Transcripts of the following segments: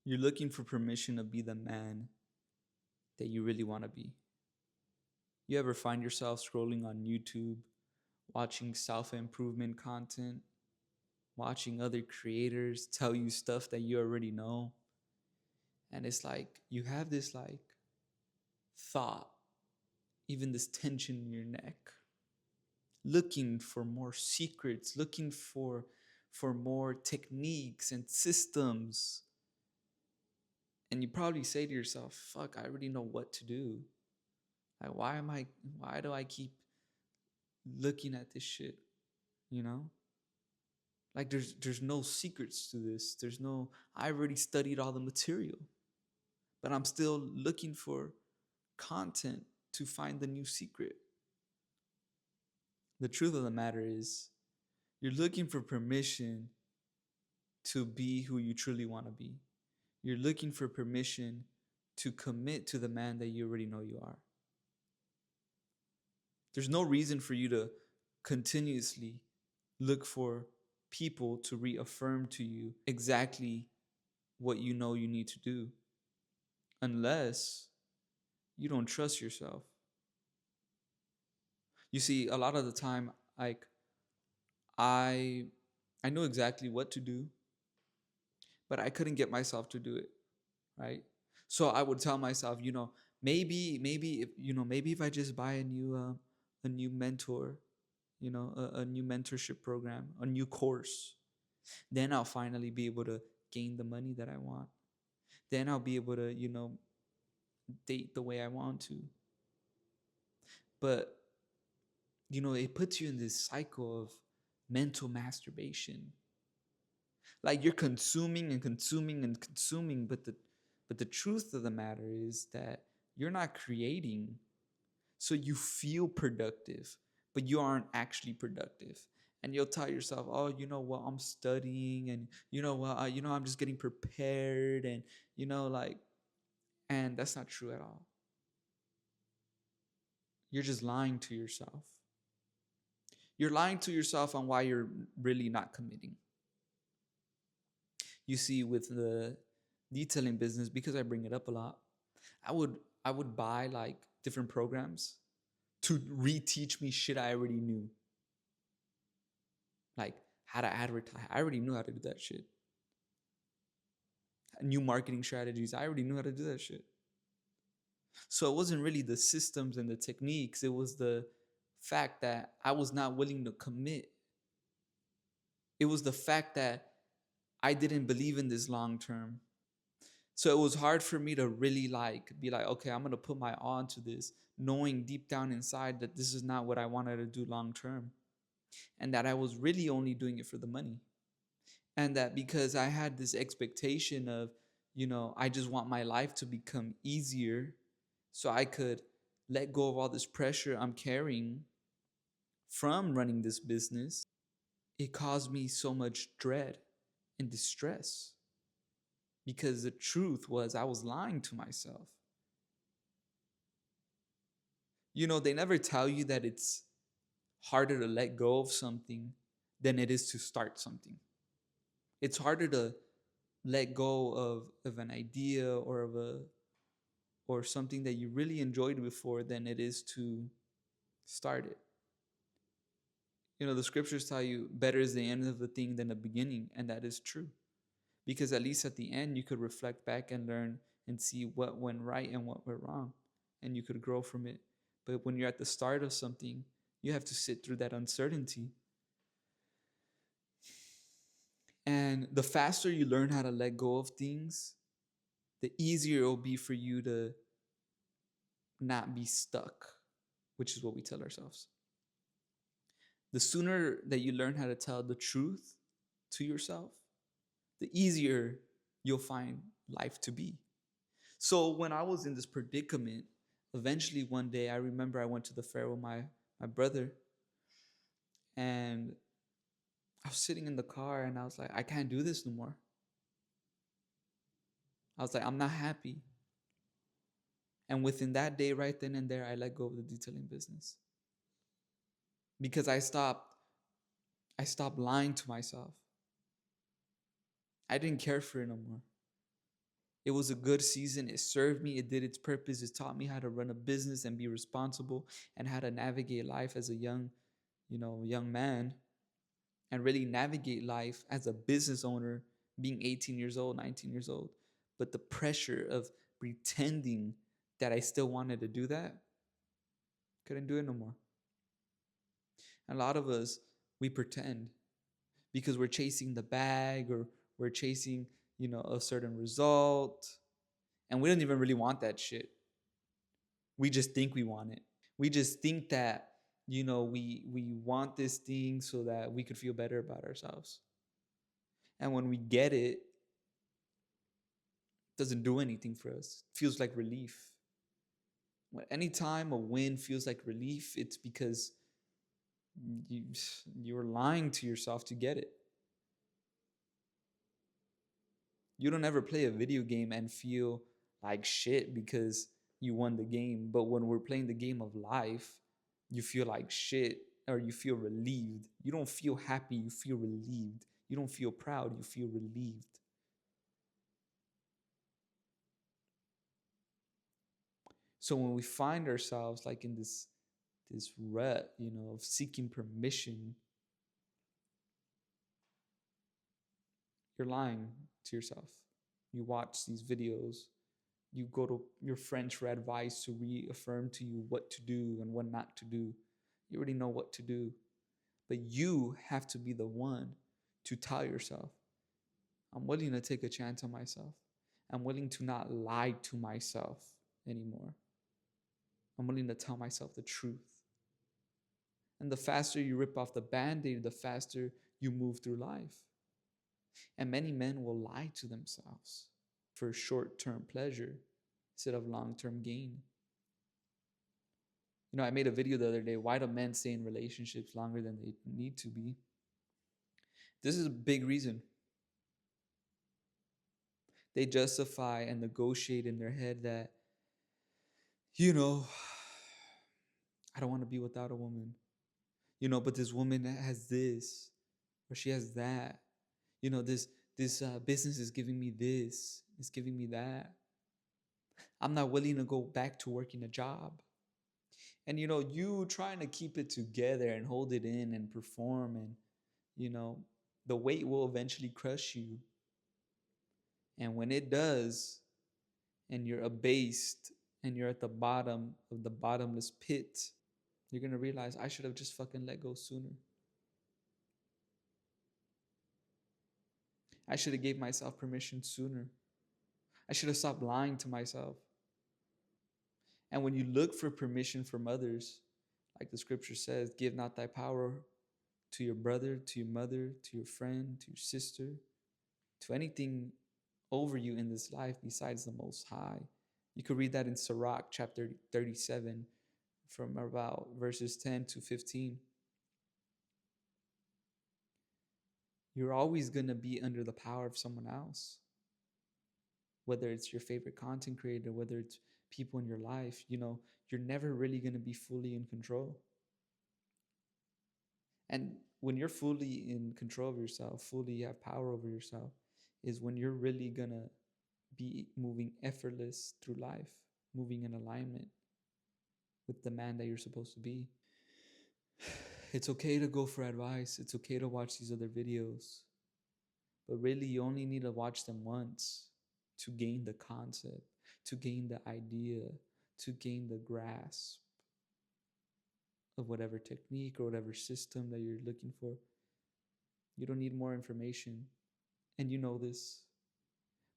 You're looking for permission to be the man that you really want to be. You ever find yourself scrolling on YouTube, watching self improvement content, watching other creators tell you stuff that you already know? And it's like you have this like thought, even this tension in your neck, looking for more secrets, looking for more techniques and systems. And you probably say to yourself, fuck, I already know what to do. Like why do I keep looking at this shit? You know? Like there's no secrets to this. There's no I already studied all the material, but I'm still looking for content to find the new secret. The truth of the matter is you're looking for permission to be who you truly want to be. You're looking for permission to commit to the man that you already know you are. There's no reason for you to continuously look for people to reaffirm to you exactly what you know you need to do unless you don't trust yourself. You see, a lot of the time, like I I know exactly what to do, but I couldn't get myself to do it, right? So I would tell myself, maybe if maybe if I just buy a new mentor, a new mentorship program, a new course, then I'll finally be able to gain the money that I want. Then I'll be able to, date the way I want to. But, it puts you in this cycle of mental masturbation. Like you're consuming and consuming and consuming, but the truth of the matter is that you're not creating. So you feel productive, but you aren't actually productive. And you'll tell yourself, oh, you know what, I'm studying, and I'm just getting prepared, and like, and that's not true at all. You're just lying to yourself. You're lying to yourself on why you're really not committing. You see, with the detailing business, because I bring it up a lot, I would buy like different programs to reteach me shit I already knew. Like how to advertise. I already knew how to do that shit. New marketing strategies. I already knew how to do that shit. So it wasn't really the systems and the techniques. It was the fact that I was not willing to commit. It was the fact that I didn't believe in this long term. So it was hard for me to really like be like, okay, I'm gonna put my all into this, knowing deep down inside that this is not what I wanted to do long term. And that I was really only doing it for the money. And that because I had this expectation of, I just want my life to become easier so I could let go of all this pressure I'm carrying from running this business, it caused me so much dread and distress because the truth was I was lying to myself. They never tell you that it's harder to let go of something than it is to start something. It's harder to let go of an idea or something that you really enjoyed before than it is to start it. The scriptures tell you better is the end of the thing than the beginning, and that is true. Because at least at the end, you could reflect back and learn and see what went right and what went wrong, and you could grow from it. But when you're at the start of something, you have to sit through that uncertainty. And the faster you learn how to let go of things, the easier it will be for you to not be stuck, which is what we tell ourselves. The sooner that you learn how to tell the truth to yourself, the easier you'll find life to be. So when I was in this predicament, eventually one day I remember I went to the fair with my brother, and I was sitting in the car and I was like, I can't do this no more. I was like, I'm not happy. And within that day, right then and there, I let go of the detailing business because I stopped lying to myself. I didn't care for it no more. It was a good season. It served me. It did its purpose. It taught me how to run a business and be responsible and how to navigate life as a young man, and really navigate life as a business owner, being 18 years old, 19 years old. But the pressure of pretending that I still wanted to do that, couldn't do it no more. And a lot of us, we pretend because we're chasing the bag, or we're chasing, a certain result. And we don't even really want that shit. We just think we want it. We just think that, we want this thing so that we could feel better about ourselves. And when we get it, doesn't do anything for us. It feels like relief. Anytime a win feels like relief, it's because you you're lying to yourself to get it. You don't ever play a video game and feel like shit because you won the game. But when we're playing the game of life, you feel like shit, or you feel relieved. You don't feel happy, you feel relieved. You don't feel proud, you feel relieved. So when we find ourselves like in this rut, of seeking permission, you're lying to yourself. You watch these videos, you go to your friends for advice to reaffirm to you what to do and what not to do. You already know what to do, but you have to be the one to tell yourself, I'm willing to take a chance on myself. I'm willing to not lie to myself anymore. I'm willing to tell myself the truth. And the faster you rip off the band-aid, the faster you move through life. And many men will lie to themselves for short-term pleasure instead of long-term gain. I made a video the other day, why do men stay in relationships longer than they need to be? This is a big reason. They justify and negotiate in their head that, I don't want to be without a woman. But this woman has this, or she has that. This business is giving me this, it's giving me that. I'm not willing to go back to working a job. And you trying to keep it together and hold it in and perform, and the weight will eventually crush you. And when it does, and you're abased and you're at the bottom of the bottomless pit, you're gonna realize, I should have just fucking let go sooner. I should have gave myself permission sooner. I should have stopped lying to myself. And when you look for permission from others, like the scripture says, give not thy power to your brother, to your mother, to your friend, to your sister, to anything over you in this life besides the Most High. You could read that in Sirach chapter 37 from about verses 10 to 15. You're always going to be under the power of someone else. Whether it's your favorite content creator, whether it's people in your life, you're never really going to be fully in control. And when you're fully in control of yourself, fully have power over yourself, is when you're really going to be moving effortless through life, moving in alignment with the man that you're supposed to be. It's okay to go for advice. It's okay to watch these other videos. But really, you only need to watch them once to gain the concept, to gain the idea, to gain the grasp of whatever technique or whatever system that you're looking for. You don't need more information. And you know this.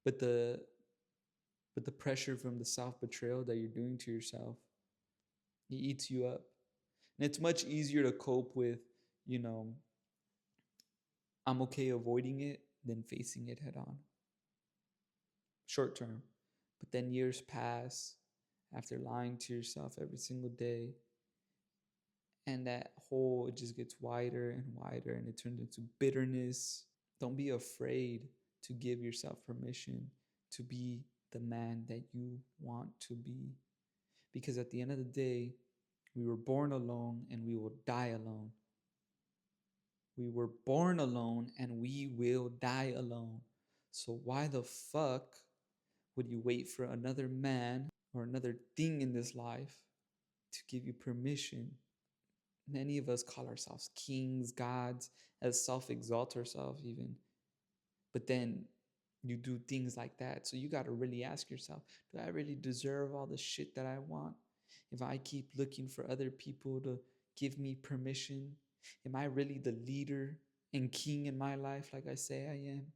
But the pressure from the self-betrayal that you're doing to yourself, it eats you up. And it's much easier to cope with, I'm okay avoiding it than facing it head on. Short term. But then years pass after lying to yourself every single day. And that hole, it just gets wider and wider, and it turns into bitterness. Don't be afraid to give yourself permission to be the man that you want to be. Because at the end of the day, we were born alone and we will die alone. We were born alone and we will die alone. So why the fuck Would you wait for another man or another thing in this life to give you permission? Many of us call ourselves kings, gods, as self exalt ourselves, even. But then you do things like that. So you got to really ask yourself, do I really deserve all the shit that I want? If I keep looking for other people to give me permission, am I really the leader and king in my life like I say I am?